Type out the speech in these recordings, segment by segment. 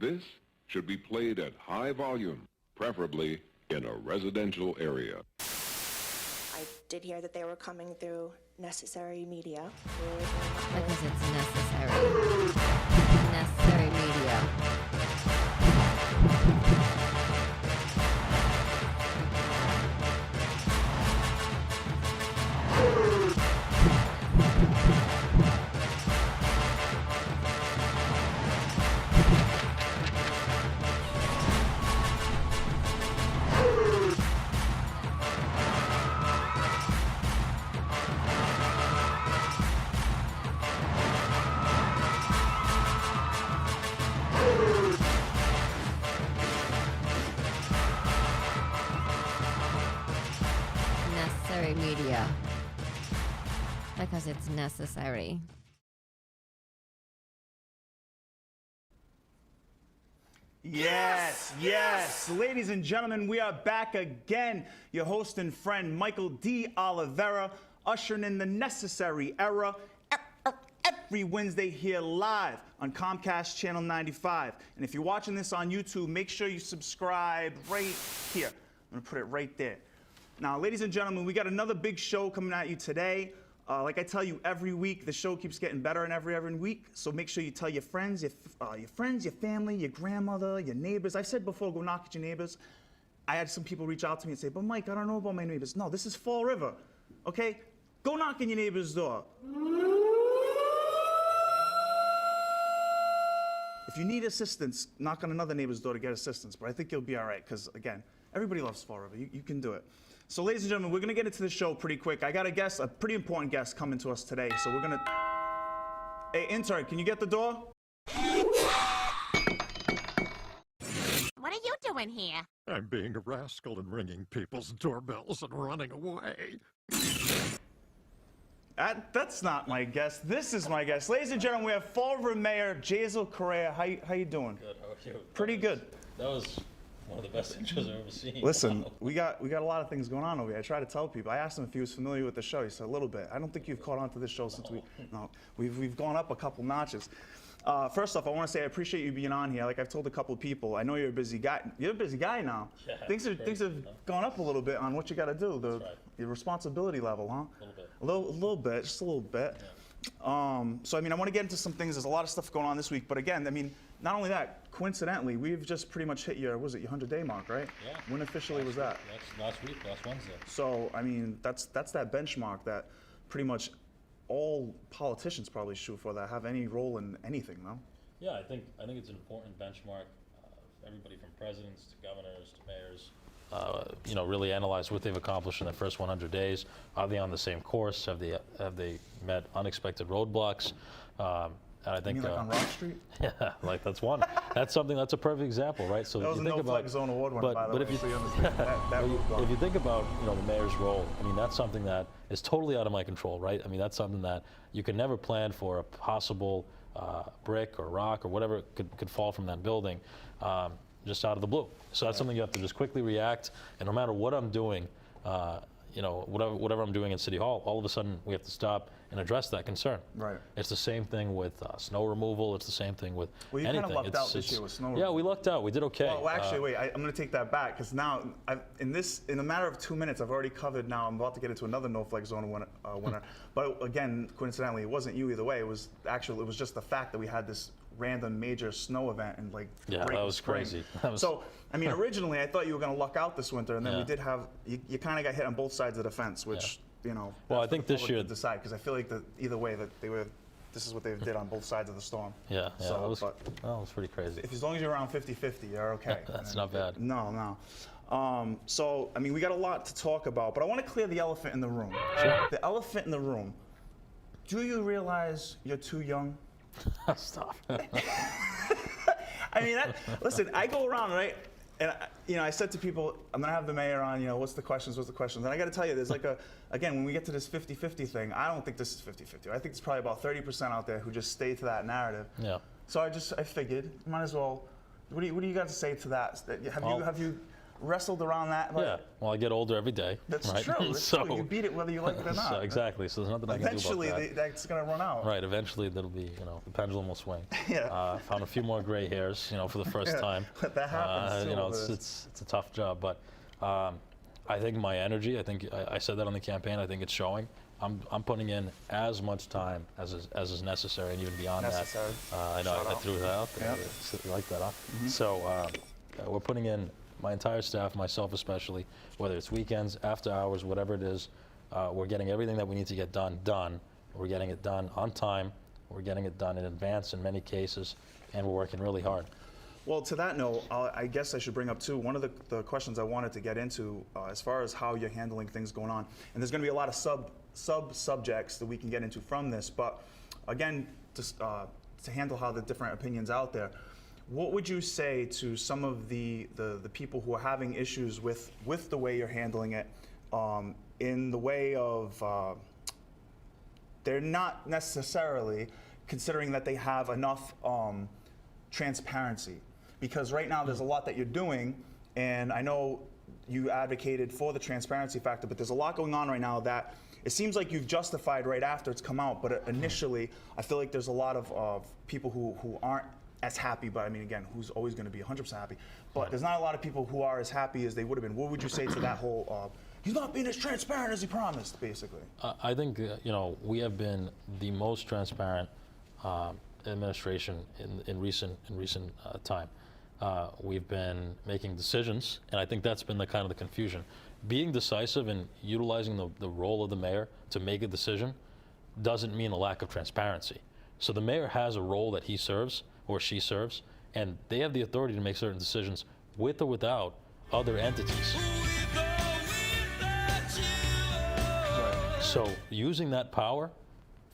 This should be played at high volume, preferably in a residential area. I did hear that they were coming through necessary media. Because it's necessary. Necessary media. Media because it's necessary. Yes, yes. Ladies and gentlemen, we are back again. Your host and friend, Michael D. Oliveira, ushering in the necessary era every Wednesday here live on Comcast Channel 95. And if you're watching this on YouTube, make sure you subscribe right here. I'm going to put it right there. Now, ladies and gentlemen, we got another big show coming at you today. Like I tell you every week, the show keeps getting better and every week. So make sure you tell your friends, your family, your grandmother, your neighbors. I said before, go knock at your neighbors. I had some people reach out to me and say, but Mike, I don't know about my neighbors. No, this is Fall River, okay? Go knock on your neighbor's door. If you need assistance, knock on another neighbor's door to get assistance. But I think you'll be all right because, again, everybody loves Fall River. You can do it. So, ladies and gentlemen, we're going to get into the show pretty quick. I got a guest, a pretty important guest coming to us today. So we're going to... Hey, intern, can you get the door? What are you doing here? I'm being a rascal and ringing people's doorbells and running away. That's not my guest. This is my guest. Ladies and gentlemen, we have Fall River Mayor Jasiel Correia. How you doing? Good. How are you? Pretty good. That was one of the best intros I've ever seen. Listen, we got a lot of things going on over here. I try to tell people. I asked him if he was familiar with the show. He said a little bit. I don't think you've caught on to this show since we've gone up a couple notches. First off, I want to say I appreciate you being on here. Like I've told a couple of people, I know you're a busy guy. You're a busy guy now. Yeah, things have gone up a little bit on what you got to do. That's right. Your responsibility level, huh? A little bit. A little bit, just a little bit. Yeah. So I mean, I want to get into some things. There's a lot of stuff going on this week, but again, I mean, not only that, coincidentally, we've just pretty much hit your 100-day mark, right? Yeah. When officially was that? Last week, last Wednesday. So I mean, that's that benchmark that pretty much all politicians probably shoot for that have any role in anything, no? Yeah, I think it's an important benchmark. Everybody from presidents to governors to mayors. Really analyze what they've accomplished in the first 100 days. Are they on the same course? Have they met unexpected roadblocks? And I think you mean like on Rock Street? Yeah, like that's one. That's a perfect example, right? So that was you a think no-flag zone award one, by the way. If you think about the mayor's role, I mean that's something that is totally out of my control, right? I mean that's something that you can never plan for a possible brick or rock or whatever could fall from that building, just out of the blue. So that's something you have to just quickly react. And no matter what I'm doing, whatever I'm doing in City Hall, all of a sudden we have to stop and address that concern. Right. It's the same thing with snow removal. It's the same thing with anything. Well, you kind of lucked out this year with snow removal. Yeah, we lucked out. We did okay. Well, actually, wait. I'm going to take that back because now, in a matter of 2 minutes, I've already covered. Now I'm about to get into another no-flag zone winner. But again, coincidentally, it wasn't you either way. It was just the fact that we had this random major snow event and that was crazy. So I mean, originally I thought you were going to luck out this winter, and then we did have you kind of got hit on both sides of the fence, which Well, I think this year decide because I feel like that either way that this is what they did on both sides of the storm. Yeah. So, it was pretty crazy. As long as you're around 50-50, you're okay. That's not bad. No. So I mean, we got a lot to talk about, but I want to clear the elephant in the room. Sure. The elephant in the room. Do you realize you're too young? Stop. I mean, listen, I go around, right? And I said to people, I'm gonna have the mayor on, what's the questions? And I gotta tell you, there's again, when we get to this 50-50 thing, I don't think this is 50-50. I think it's probably about 30% out there who just stay to that narrative. Yeah. So I figured, might as well, what do you got to say to that? Have you wrestled around that. But Yeah. Well, I get older every day. that's right? true. That's so, true. You beat it whether you like it or not. So, exactly. So there's nothing I can do about Eventually, that. that's going to run out. Right. Eventually, that'll be, the pendulum will swing. Yeah. Found a few more gray hairs, for the first time. That happens. It's a tough job, but I think my energy. I think I said that on the campaign. I think it's showing. I'm putting in as much time as is necessary, and even beyond Necessary. that. I know I threw that out there. Yep. You like that, huh? So we're putting in my entire staff, myself especially, whether it's weekends, after hours, whatever it is. We're getting everything that we need to get done. We're getting it done on time. We're getting it done in advance in many cases, and we're working really hard. Well, to that note, I guess I should bring up too, one of the questions I wanted to get into as far as how you're handling things going on. And there's going to be a lot of sub-subjects that we can get into from this, but again, just to handle how the different opinions out there, what would you say to some of the people who are having issues with the way you're handling it, in the way of they're not necessarily considering that they have enough transparency? Because right now there's a lot that you're doing, and I know you advocated for the transparency factor, but there's a lot going on right now that it seems like you've justified right after it's come out, but initially I feel like there's a lot of people who aren't as happy, but I mean, again, who's always going to be 100% happy, but there's not a lot of people who are as happy as they would have been. What would you say to that whole, he's not being as transparent as he promised, basically? I think, we have been the most transparent administration in recent time. We've been making decisions, and I think that's been the kind of the confusion. Being decisive and utilizing the role of the mayor to make a decision doesn't mean a lack of transparency. So the mayor has a role that he serves or she serves, and they have the authority to make certain decisions with or without other entities. So using that power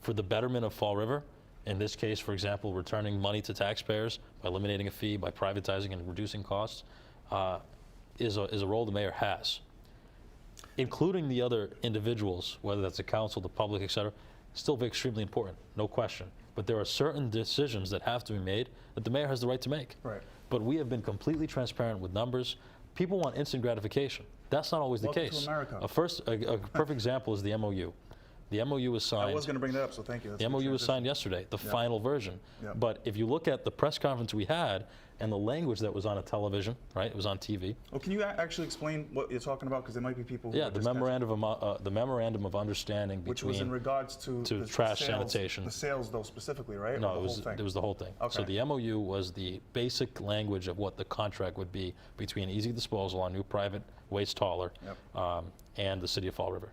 for the betterment of Fall River, in this case, for example, returning money to taxpayers by eliminating a fee, by privatizing and reducing costs, is a role the mayor has. Including the other individuals, whether that's the council, the public, et cetera, still extremely important, no question. But there are certain decisions that have to be made that the mayor has the right to make. Right. But we have been completely transparent with numbers. People want instant gratification. That's not always Welcome the case. to America. A perfect example is the MOU. The MOU was signed. I was going to bring that up, so thank you. That's The a good MOU was transition. signed yesterday, the final version. Yep. But if you look at the press conference we had and the language that was on a television, right? It was on TV. Well, can you actually explain what you're talking about? Because there might be people who Yeah, are the just memorandum of understanding between. which was in regards to the trash sales, sanitation. The sales, though, specifically, right? No, Or the it was whole thing? it was the whole thing. So Okay. the MOU was the basic language of what the contract would be between Easy Disposal, our new private waste hauler, Yep. and the city of Fall River.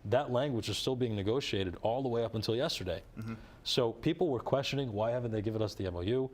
That language is still being negotiated all the way up until yesterday. Mm-hmm. So people were questioning, why haven't they given us the MOU?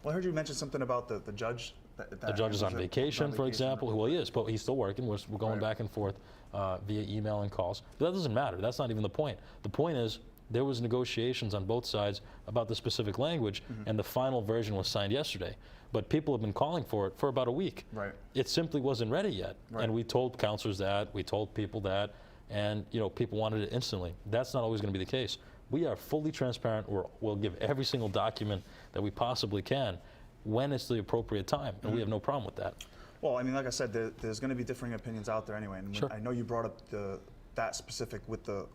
Well, I heard you mention something about the judge. The judge is on vacation, for example. Well, he is, but he's still working. We're going Right. back and forth via email and calls. But that doesn't matter. That's not even the point. The point is there was negotiations on both sides about the specific language, and the final version was signed yesterday. But people have been calling for it for about a week. Right. It simply wasn't ready yet. Right. And we told councilors that, we told people that, and people wanted it instantly. That's not always going to be the case. We are fully transparent. We'll give every single document that we possibly can when it's the appropriate time, and we have no problem with that. Well, I mean, like I said, there's going to be differing opinions out there anyway. And Sure. I know you brought up that specific with the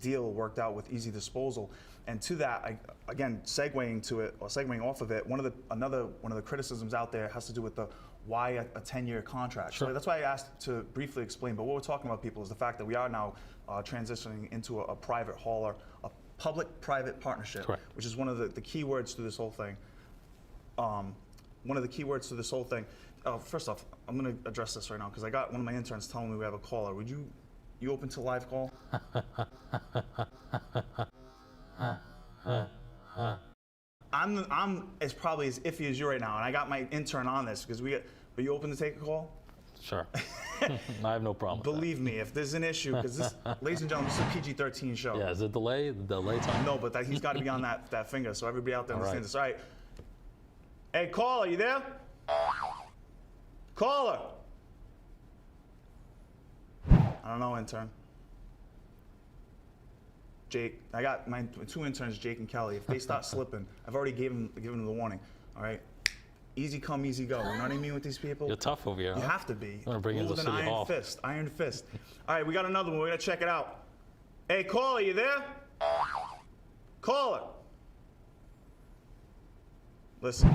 deal worked out with Easy Disposal. And to that, again, segueing to it or segueing off of it, one of the criticisms out there has to do with why a 10-year contract. Sure. So that's why I asked to briefly explain. But what we're talking about, people, is the fact that we are now transitioning into a private hauler, a public-private partnership, Correct. which is one of the key words to this whole thing. One of the key words to this whole thing. First off, I'm going to address this right now because I got one of my interns telling me we have a caller. Would you open to live call? I'm as probably as iffy as you right now, and I got my intern on this because are you open to take a call? Sure. I have no problem with Believe me, if there's an issue, because this, ladies and gentlemen, this is a PG-13 show. that. Yeah, is it delay time? No, but he's got to be on that finger, so everybody out there All right. understands this. All right. Hey, caller, you there? Caller. I don't know, intern. Jake, I got my two interns, Jake and Kelly. If they start slipping, I've already given them the warning. All right. easy come, easy go. You know what I mean with these people? You're tough over here, You huh? have to be. I'm gonna bring you Rule to with an City iron Hall. fist. Iron fist. All right, we got another one. We're gonna check it out. Hey, caller, you there? Caller. Listen,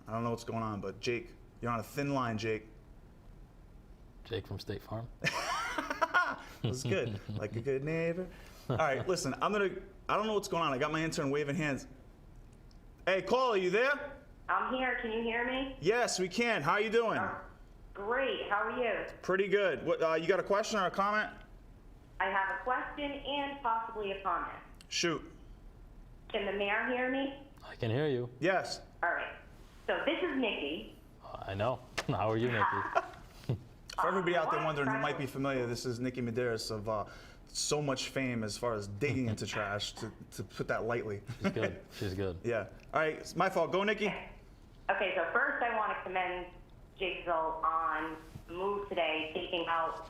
I don't know what's going on, but Jake, you're on a thin line, Jake. Jake from State Farm. That's good. Like a good neighbor. All right, listen, I don't know what's going on. I got my intern waving hands. Hey, caller, you there? I'm here. Can you hear me? Yes, we can. How you doing? Great. How are you? Pretty good. What, you got a question or a comment? I have a question and possibly a comment. Shoot. Can the mayor hear me? I can hear you. Yes. All right. So this is Nikki. I know. How are you, Nikki? For everybody out there wondering who might be familiar, this is Nikki Medeiros of so much fame as far as digging into trash, to put that lightly. She's good. She's good. Yeah. All right, it's my fault. Go, Nikki. Okay, so first I want to commend Jasiel on the move today, taking out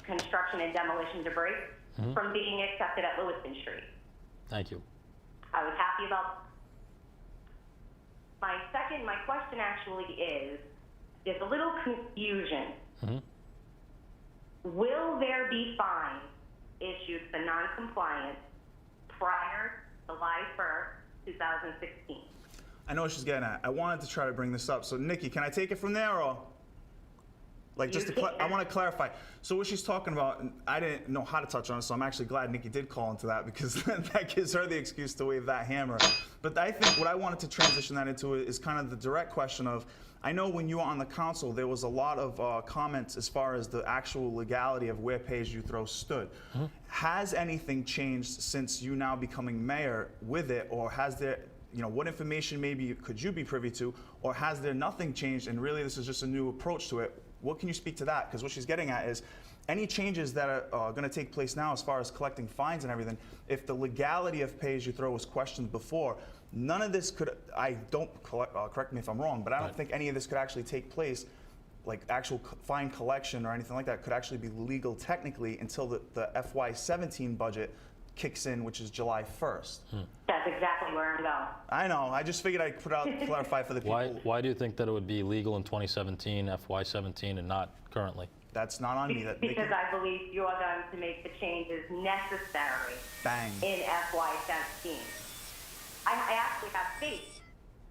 construction and demolition debris from being accepted at Lewiston Street. Thank you. I was happy about. My question actually is, there's a little confusion. Will there be fines issued for non-compliance prior to July 1st, 2016? I know what she's getting at. I wanted to try to bring this up. So, Nikki, can I take it from there, or? Like, just to I want to clarify. So what she's talking about, and I didn't know how to touch on it, so I'm actually glad Nikki did call into that, because that gives her the excuse to wave that hammer. But I think what I wanted to transition that into is kind of the direct question of, I know when you were on the council, there was a lot of comments as far as the actual legality of where pay-as-you-throw stood. Has anything changed since you now becoming mayor with it, or has there, you know, what information maybe could you be privy to, or has there nothing changed and really this is just a new approach to it? What can you speak to that? Because what she's getting at is any changes that are going to take place now as far as collecting fines and everything, if the legality of pay-as-you-throw was questioned before, none of this could, I don't, correct me if I'm wrong, but I don't think any of this could actually take place, like actual fine collection or anything like that could actually be legal technically until the FY17 budget kicks in, which is July 1st. That's exactly where I'm going. I know. I just figured I'd put out, clarify for the people. Why do you think that it would be legal in 2017, FY17, and not currently? That's not on me. Because I believe you are going to make the changes necessary Bang. in FY17. I actually have faith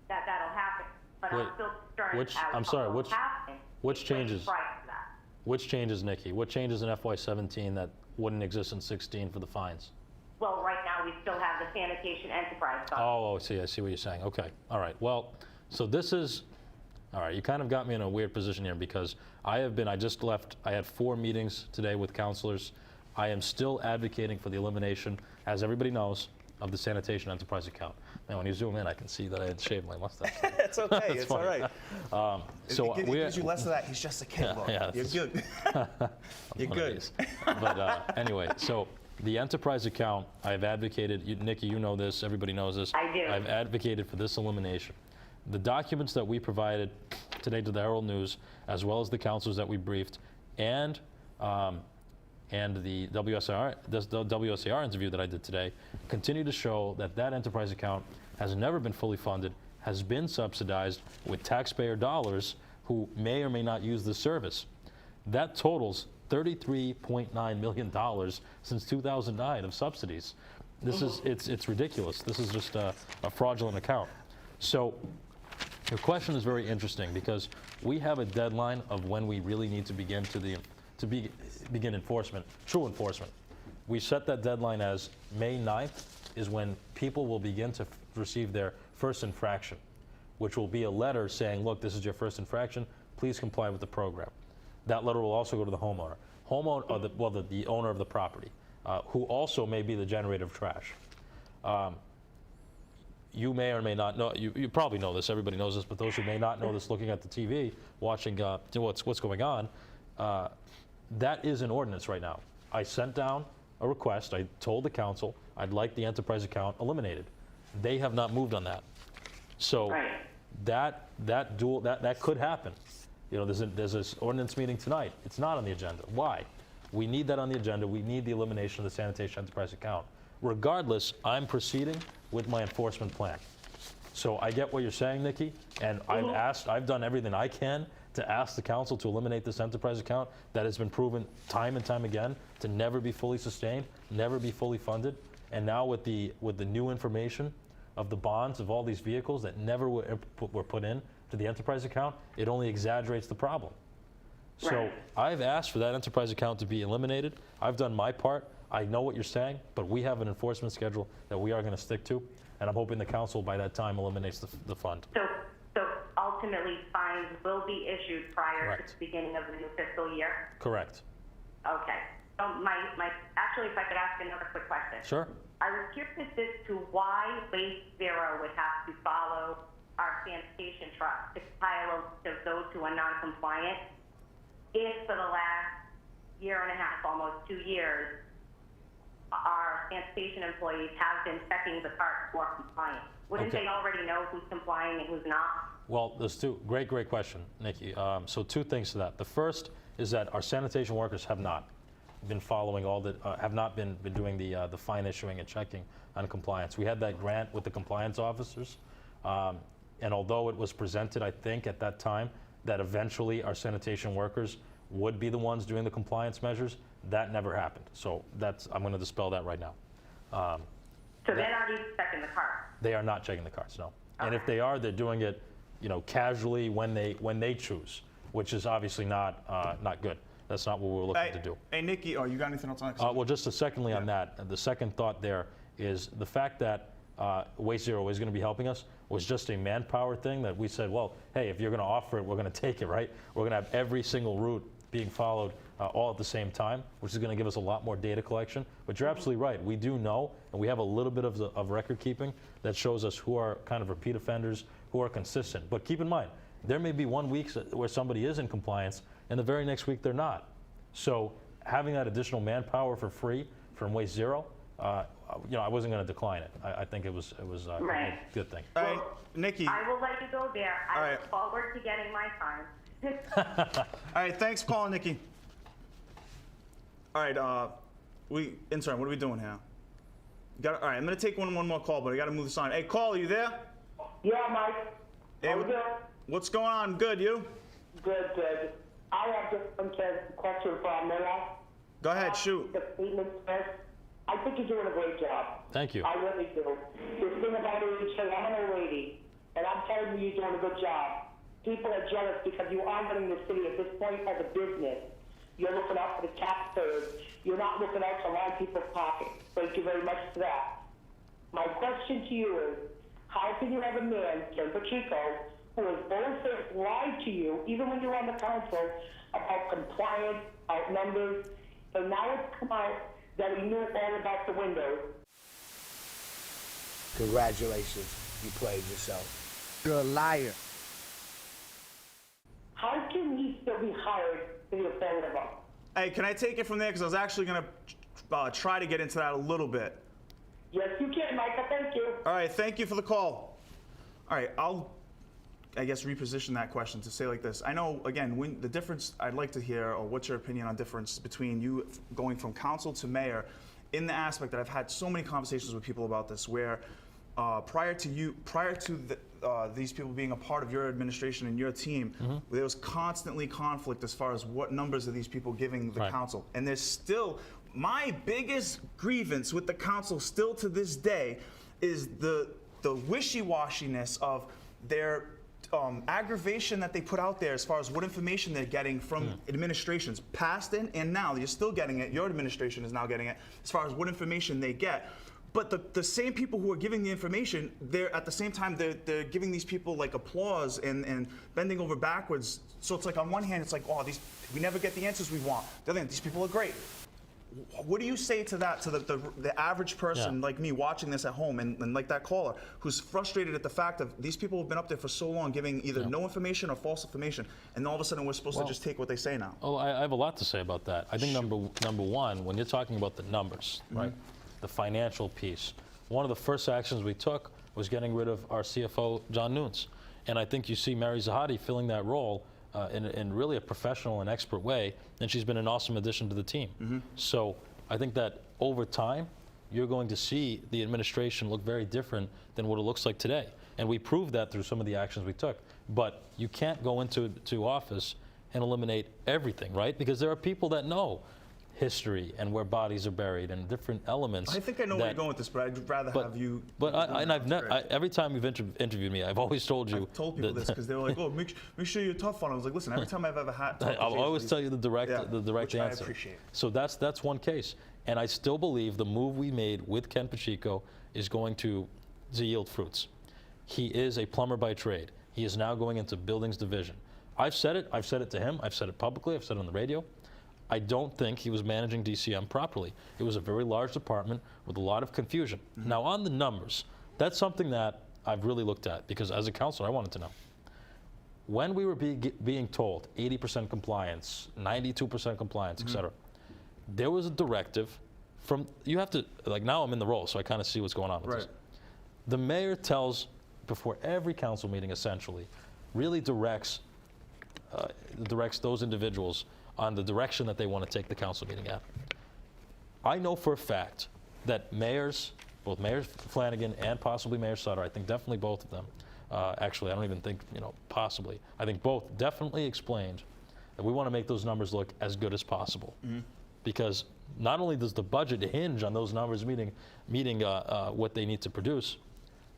that that'll happen, but I'm still concerned I'm sorry, what's happening. which changes? Price to that. Which changes, Nikki? What changes in FY17 that wouldn't exist in 16 for the fines? Well, right now we still have the sanitation enterprise fund. Oh, I see what you're saying. Okay, all right. Well, so this is, all right, you kind of got me in a weird position here because I just left, I had 4 meetings today with counselors. I am still advocating for the elimination, as everybody knows, of the sanitation enterprise account. Now, when you zoom in, I can see that I had shaved my mustache. It's okay. It's all right. So it gives you less of that. He's just a kid. Yeah, You're good. You're good. But anyway, so the enterprise account, I've advocated, Nikki, you know this, everybody knows this. I do. I've advocated for this elimination. The documents that we provided today to the Herald News, as well as the councilors that we briefed, and the WSAR interview that I did today, continue to show that that enterprise account has never been fully funded, has been subsidized with taxpayer dollars who may or may not use the service. That totals $33.9 million since 2009 of subsidies. This is, it's ridiculous. This is just a fraudulent account. So your question is very interesting because we have a deadline of when we really need to begin begin enforcement, true enforcement. We set that deadline as May 9th is when people will begin to receive their first infraction, which will be a letter saying, look, this is your first infraction, please comply with the program. That letter will also go to the homeowner. The owner of the property, who also may be the generator of trash. You may or may not know, you probably know this, everybody knows this, but those who may not know this looking at the TV, watching what's going on, that is an ordinance right now. I sent down a request, I told the council I'd like the enterprise account eliminated. They have not moved on that. So that could happen. You know, there's this ordinance meeting tonight. It's not on the agenda. Why? We need that on the agenda. We need the elimination of the sanitation enterprise account. Regardless, I'm proceeding with my enforcement plan. So I get what you're saying, Nikki, and I've done everything I can to ask the council to eliminate this enterprise account that has been proven time and time again to never be fully sustained, never be fully funded. And now with the new information of the bonds of all these vehicles that never were put in to the enterprise account, it only exaggerates the problem. So Right. I've asked for that enterprise account to be eliminated. I've done my part. I know what you're saying, but we have an enforcement schedule that we are going to stick to, and I'm hoping the council by that time eliminates the fund. So ultimately, fines will be issued prior Correct. to the beginning of the new fiscal year? Correct. Okay. So actually, if I could ask another quick question. Sure. I was curious as to why Waste Zero would have to follow our sanitation trucks to compile a list of those who are non-compliant if for the last year and a half, almost 2 years, our sanitation employees have been checking the carts for compliance. Wouldn't Okay. they already know who's complying and who's not? Well, there's two. Great question, Nikki. So two things to that. The first is that our sanitation workers have not been following have not been doing the fine issuing and checking on compliance. We had that grant with the compliance officers, and although it was presented, I think at that time that eventually our sanitation workers would be the ones doing the compliance measures, that never happened. So I'm going to dispel that right now. So they're not even checking the cart. They are not checking the carts, no. And if they are, they're doing it, casually when they choose, which is obviously not good. That's not what we're looking to do. Hey, Nikki, you got anything else on that? Well, just secondly on that, the second thought there is the fact that Waste Zero is going to be helping us was just a manpower thing that we said, well, hey, if you're going to offer it, we're going to take it, right? We're going to have every single route being followed all at the same time, which is going to give us a lot more data collection. But you're absolutely right. We do know, and we have a little bit of record keeping that shows us who are kind of repeat offenders, who are consistent. But keep in mind, there may be 1 week where somebody is in compliance, and the very next week they're not. So having that additional manpower for free from Waste Zero, I wasn't going to decline it. I think it was Right. a good thing. All right, Nikki. I will let you go there. All I right. look forward to getting my fine. All right, thanks for calling, Nikki. All right, intern, what are we doing here? All right, I'm gonna take one more call, but I gotta move this on. Hey, call, are you there? Yeah, Mike. Hey, How we doing? what's going on? Good, you? Good, good. I have just one question for our mayor. Go ahead, shoot. The statement says, I think you're doing a great job. Thank you. I really do. This thing about age, I'm an old lady, and I'm telling you, you're doing a good job. People are jealous because you are running the city at this point as a business. You're looking out for the taxpayers. You're not looking out to line people's pockets. Thank you very much for that. My question to you is, how can you have a man, Ken Pacheco, who has both lied to you, even when you're on the council, about compliance, outnumbers, and now it's come out that he knew all about the windows. Congratulations, you played yourself. You're a liar. How can he still be hired to be a senator? Hey, can I take it from there? Because I was actually gonna try to get into that a little bit. Yes, you can, Michael. Thank you. All right, thank you for the call. All right, I guess, reposition that question to say like this. I know, again, the difference I'd like to hear, or what's your opinion on difference between you going from council to mayor, in the aspect that I've had so many conversations with people about this, where prior to these people being a part of your administration and your team, there was constantly conflict as far as what numbers are these people giving the council. And there's still, my biggest grievance with the council still to this day is the wishy-washiness of their aggravation that they put out there as far as what information they're getting from administrations, past and now. You're still getting it. Your administration is now getting it as far as what information they get. But the same people who are giving the information, they're at the same time they're giving these people like applause and bending over backwards. So it's like on one hand it's like, oh, we never get the answers we want. The other hand, these people are great. What do you say to that, to the average person like me watching this at home and like that caller who's frustrated at the fact of these people have been up there for so long giving either no information or false information, and all of a sudden we're supposed to just take what they say now? Oh, I have a lot to say about that. I think number one, when you're talking about the numbers, right, the financial piece, one of the first actions we took was getting rid of our CFO, John Nunes. And I think you see Mary Zahadi filling that role in really a professional and expert way, and she's been an awesome addition to the team. So I think that over time, you're going to see the administration look very different than what it looks like today. And we proved that through some of the actions we took. But you can't go into office and eliminate everything, right? Because there are people that know history and where bodies are buried and different elements. I think I know where you're going with this, but I'd rather have you. But every time you've interviewed me, I've always told you. I've told people this because they were like, "Oh, make sure you're tough on it." I was like, "Listen, every time I've ever had." I'll always tell you the direct which answer. I appreciate. So that's one case, and I still believe the move we made with Ken Pacheco is going to yield fruits. He is a plumber by trade. He is now going into buildings division. I've said it to him. I've said it publicly. I've said it on the radio. I don't think he was managing DCM properly. It was a very large department with a lot of confusion. Now, on the numbers, that's something that I've really looked at because as a counselor, I wanted to know. When we were being told 80% compliance, 92% compliance, et cetera, there was a directive from, you have to, like now I'm in the role, so I kind of see what's going on with this. The mayor tells, before every council meeting essentially, really directs those individuals on the direction that they want to take the council meeting at. I know for a fact that mayors, both Mayor Flanagan and possibly Mayor Sutter, I think definitely both of them, actually I don't even think, possibly, I think both definitely explained that we want to make those numbers look as good as possible. Because not only does the budget hinge on those numbers meeting what they need to produce,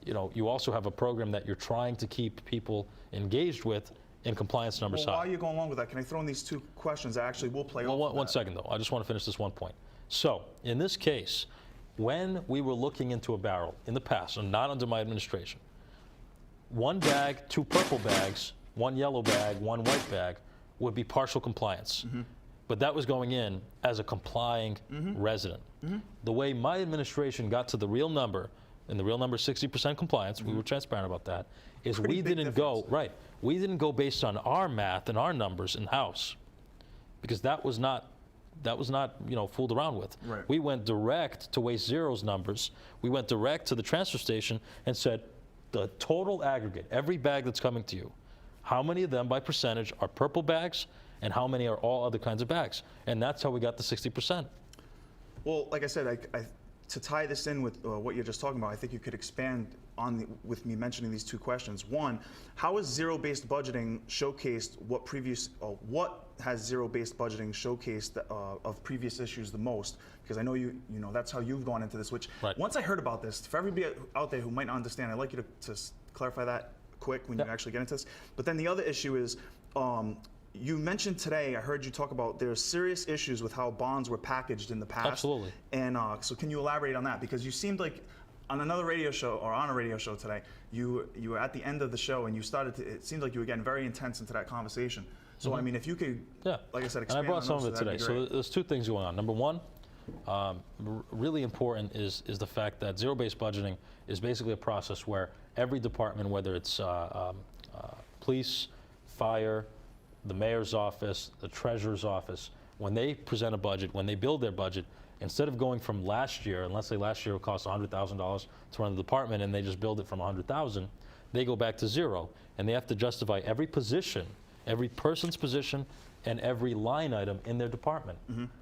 you also have a program that you're trying to keep people engaged with in compliance numbers high. While you're going along with that, can I throw in these two questions that actually will play off? One second, though. I just want to finish this one point. So, in this case, when we were looking into a barrel in the past, and not under my administration, one bag, two purple bags, one yellow bag, one white bag would be partial compliance. But that was going in as a complying resident. The way my administration got to the real number, and the real number is 60% compliance, we were transparent about that, is we didn't go, we didn't go based on our math and our numbers in-house, because that was not fooled around with. We went direct to Waste Zero's numbers. We went direct to the transfer station and said, the total aggregate, every bag that's coming to you, how many of them by percentage are purple bags and how many are all other kinds of bags? And that's how we got the 60%. Well, like I said, to tie this in with what you're just talking about, I think you could expand on with me mentioning these two questions. One, how is zero-based budgeting showcased what has zero-based budgeting showcased of previous issues the most? Because I know that's how you've gone into this. Which once I heard about this, for everybody out there who might not understand, I'd like you to clarify that quick when you actually get into this. But then the other issue is. You mentioned today, I heard you talk about there's serious issues with how bonds were packaged in the past. Absolutely. And so can you elaborate on that? Because you seemed like on another radio show, or on a radio show today, you were at the end of the show and it seemed like you were getting very intense into that conversation. So I mean, if you could, like I said, expand on and I brought some of it those, today. So there's two things going on. Number one, really important is the fact that zero-based budgeting is basically a process where every department, whether it's police, fire, the mayor's office, the treasurer's office, when they present a budget, when they build their budget, instead of going from last year, and let's say last year it cost $100,000 to run the department and they just build it from $100,000, they go back to zero and they have to justify every position, every person's position, and every line item in their department.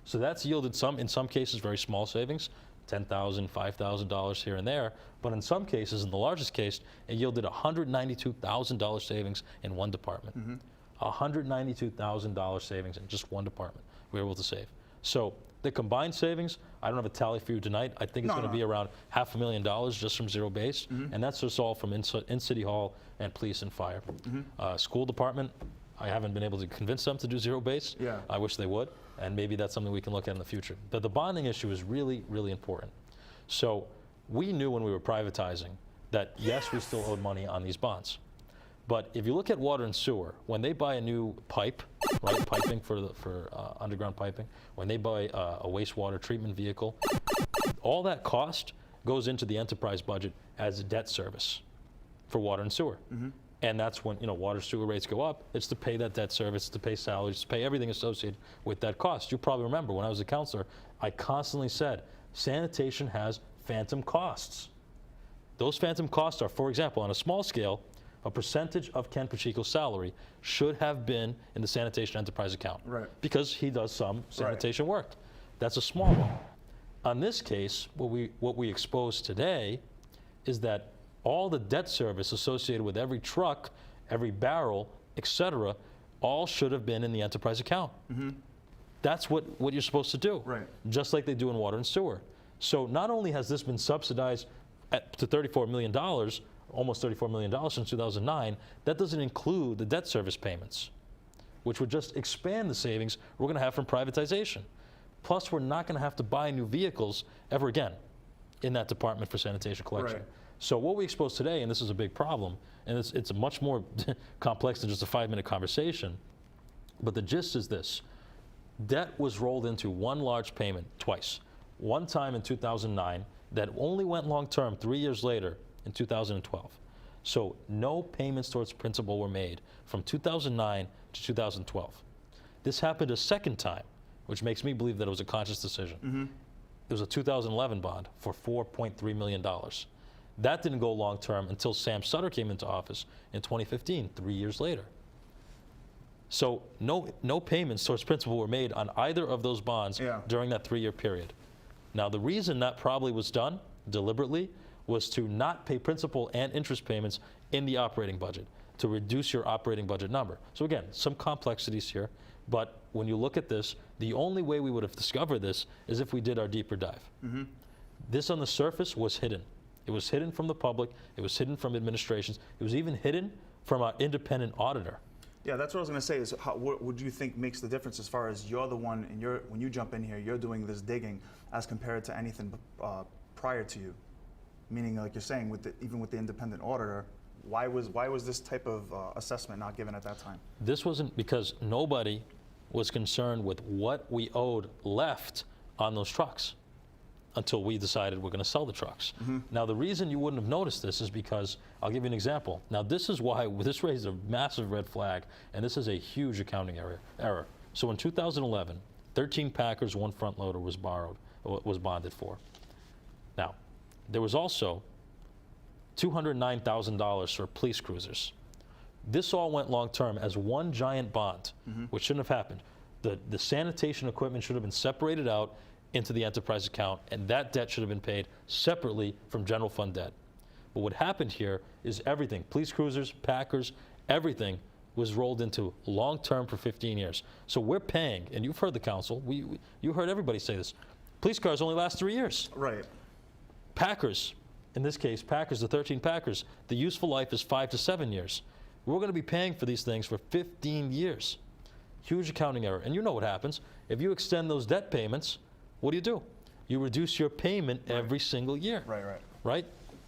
So that's yielded in some cases, very small savings, $10,000, $5,000 here and there, but in some cases, in the largest case, it yielded $192,000 savings in one department. $192,000 savings in just one department we were able to save. So the combined savings, I don't have a tally for you tonight. I think it's going to be around $500,000 just from zero base, and that's just all from in City Hall and police and fire. School department, I haven't been able to convince them to do zero base. I wish they would, and maybe that's something we can look at in the future. But the bonding issue is really, really important. So we knew when we were privatizing that yes, we still owed money on these bonds. But if you look at water and sewer, when they buy a new pipe, piping for underground piping, when they buy a wastewater treatment vehicle, all that cost goes into the enterprise budget as a debt service for water and sewer. And that's when water sewer rates go up. It's to pay that debt service, to pay salaries, to pay everything associated with that cost. You probably remember when I was a counselor, I constantly said sanitation has phantom costs. Those phantom costs are, for example, on a small scale, a percentage of Ken Pacheco's salary should have been in the sanitation enterprise account, because he does some sanitation work. That's a small one. On this case, what we exposed today is that all the debt service associated with every truck, every barrel, etc., all should have been in the enterprise account. That's what you're supposed to do, Right. just like they do in water and sewer. So not only has this been subsidized to $34 million, almost $34 million since 2009, that doesn't include the debt service payments, which would just expand the savings we're going to have from privatization. Plus, we're not going to have to buy new vehicles ever again in that department for sanitation collection. Right. So what we exposed today, and this is a big problem, and it's much more complex than just a 5-minute conversation, but the gist is this. Debt was rolled into one large payment twice. One time in 2009 that only went long-term 3 years later in 2012. So no payments towards principal were made from 2009 to 2012. This happened a second time, which makes me believe that it was a conscious decision. There was a 2011 bond for $4.3 million. That didn't go long-term until Sam Sutter came into office in 2015, 3 years later. So no payments towards principal were made on either of those bonds during that 3-year period. Now, the reason that probably was done deliberately was to not pay principal and interest payments in the operating budget, to reduce your operating budget number. So again, some complexities here, but when you look at this, the only way we would have discovered this is if we did our deeper dive. This on the surface was hidden. It was hidden from the public, it was hidden from administrations, it was even hidden from our independent auditor. Yeah, that's what I was going to say. Is what would you think makes the difference as far as you're the one, and when you jump in here, you're doing this digging as compared to anything prior to you? Meaning, like you're saying, even with the independent auditor, why was this type of assessment not given at that time? This wasn't because nobody was concerned with what we owed left on those trucks until we decided we're going to sell the trucks. Now, the reason you wouldn't have noticed this is because, I'll give you an example. Now, this is why this raised a massive red flag, and this is a huge accounting error. So in 2011, 13 Packers, 1 front loader was bonded for. Now, there was also $209,000 for police cruisers. This all went long-term as one giant bond, which shouldn't have happened. The sanitation equipment should have been separated out into the enterprise account, and that debt should have been paid separately from general fund debt. But what happened here is everything, police cruisers, Packers, everything was rolled into long-term for 15 years. So we're paying, and you've heard the council, you heard everybody say this, police cars only last 3 years. Right. Packers, in this case, Packers, the 13 Packers, the useful life is 5 to 7 years. We're going to be paying for these things for 15 years. Huge accounting error. And you know what happens. If you extend those debt payments, what do? You reduce your payment every single year. Right?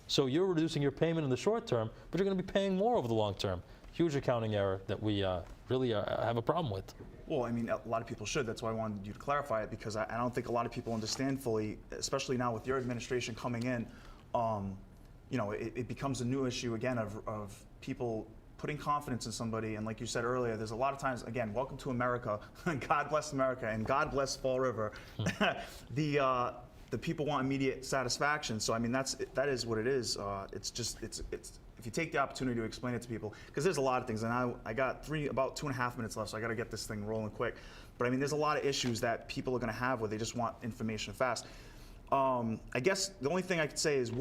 So you're reducing your payment in the short term, but you're going to be paying more over the long term. Huge accounting error that we really have a problem with. Well, I mean, a lot of people should. That's why I wanted you to clarify it, because I don't think a lot of people understand fully, especially now with your administration coming in. You know, it becomes a new issue again of people putting confidence in somebody. And like you said earlier, there's a lot of times, again, welcome to America, God bless America, and God bless Fall River. The people want immediate satisfaction. So I mean, that is what it is. It's if you take the opportunity to explain it to people, because there's a lot of things, and I got about 2.5 minutes left, so I got to get this thing rolling quick. But I mean, there's a lot of issues that people are going to have where they just want information fast. I guess the only thing I could say is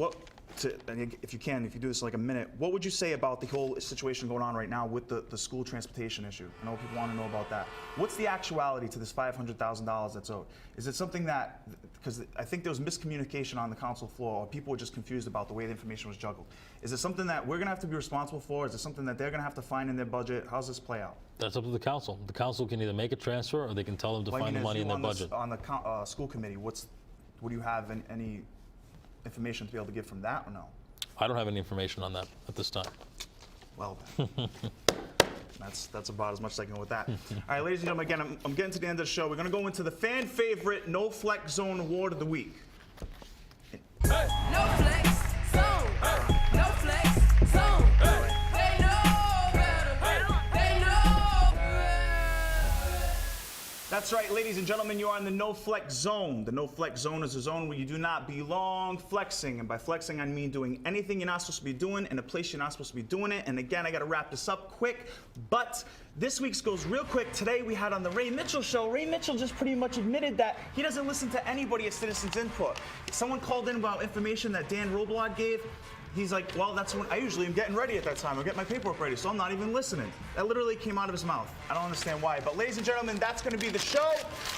if you do this in like a minute, what would you say about the whole situation going on right now with the school transportation issue? I know people want to know about that. What's the actuality to this $500,000 that's owed? Is it something that, because I think there was miscommunication on the council floor, or people were just confused about the way the information was juggled. Is it something that we're going to have to be responsible for? Is it something that they're going to have to find in their budget? How's this play out? That's up to the council. The council can either make a transfer or they can tell them to find the money in their budget. On the school committee, what do you have any information to be able to give from that, or no? I don't have any information on that at this time. Well, that's about as much as I can go with that. All right, ladies and gentlemen, again, I'm getting to the end of the show. We're going to go into the fan favorite No Flex Zone Award of the Week. Hey. No Flex Zone. Hey. No Flex Zone. Hey. They know better. They know better. That's right, ladies and gentlemen, you are in the No Flex Zone. The No Flex Zone is a zone where you do not belong flexing. And by flexing, I mean doing anything you're not supposed to be doing in a place you're not supposed to be doing it. And again, I got to wrap this up quick, but this week's goes real quick. Today we had on the Ray Mitchell show. Ray Mitchell just pretty much admitted that he doesn't listen to anybody at Citizens Input. Someone called in about information that Dan Roblox gave. he's like, well, that's when I usually am getting ready at that time. I get my paperwork ready, so I'm not even listening. That literally came out of his mouth. I don't understand why. But ladies and gentlemen, that's going to be the show.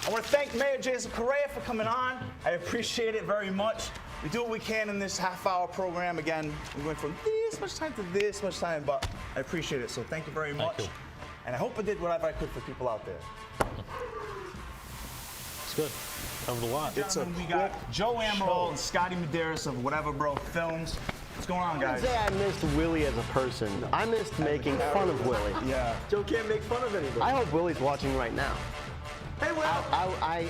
I want to thank Mayor Jasiel Correia for coming on. I appreciate it very much. We do what we can in this half-hour program. Again, we went from this much time to this much time, but I appreciate it. So thank you very much. Thank you. And I hope I did whatever I could for people out there. It's good. Covered a lot. We got Joe Amaral and Scotty Medeiros of Whatever Bro Films. What's going on, guys? I say I missed Willie as a person. I missed making fun of Willie. Yeah. Joe can't make fun of anybody. I hope Willie's watching right now. Hey, Will. I